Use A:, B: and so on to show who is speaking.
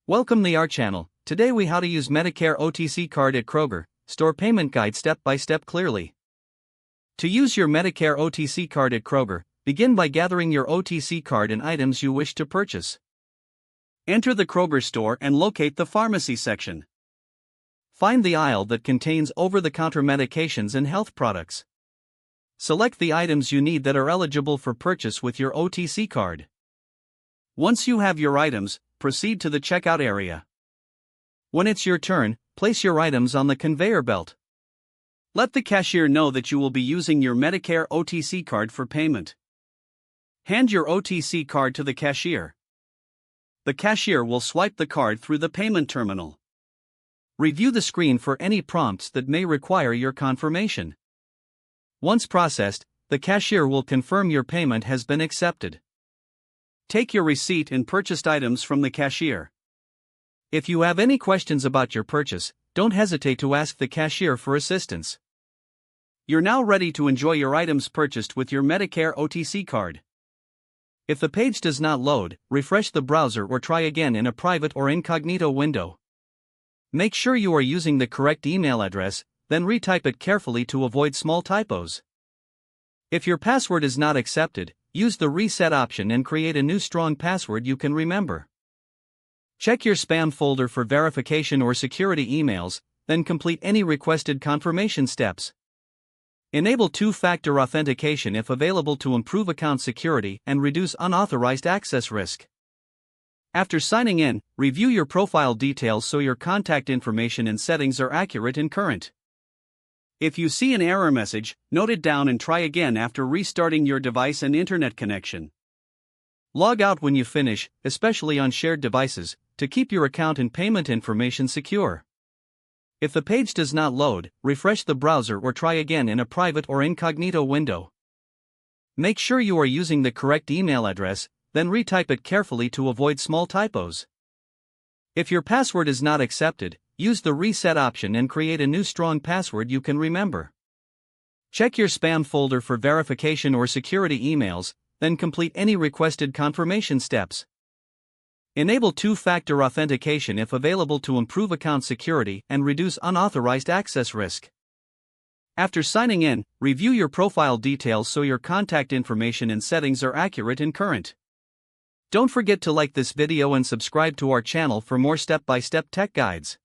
A: Welcome to our channel. Today we how to use Medicare OTC card at Kroger, store payment guide step by step clearly. To use your Medicare OTC card at Kroger, begin by gathering your OTC card and items you wish to purchase. Enter the Kroger store and locate the pharmacy section. Find the aisle that contains over-the-counter medications and health products. Select the items you need that are eligible for purchase with your OTC card. Once you have your items, proceed to the checkout area. When it's your turn, place your items on the conveyor belt. Let the cashier know that you will be using your Medicare OTC card for payment. Hand your OTC card to the cashier. The cashier will swipe the card through the payment terminal. Review the screen for any prompts that may require your confirmation. Once processed, the cashier will confirm your payment has been accepted. Take your receipt and purchased items from the cashier. If you have any questions about your purchase, don't hesitate to ask the cashier for assistance. You're now ready to enjoy your items purchased with your Medicare OTC card. If the page does not load, refresh the browser or try again in a private or incognito window. Make sure you are using the correct email address, then retype it carefully to avoid small typos. If your password is not accepted, use the reset option and create a new strong password you can remember. Check your spam folder for verification or security emails, then complete any requested confirmation steps. Enable two-factor authentication if available to improve account security and reduce unauthorized access risk. After signing in, review your profile details so your contact information and settings are accurate and current. If you see an error message, note it down and try again after restarting your device and internet connection. Log out when you finish, especially on shared devices, to keep your account and payment information secure. If the page does not load, refresh the browser or try again in a private or incognito window. Make sure you are using the correct email address, then retype it carefully to avoid small typos. If your password is not accepted, use the reset option and create a new strong password you can remember. Check your spam folder for verification or security emails, then complete any requested confirmation steps. Enable two-factor authentication if available to improve account security and reduce unauthorized access risk. After signing in, review your profile details so your contact information and settings are accurate and current. Don't forget to like this video and subscribe to our channel for more step-by-step tech guides.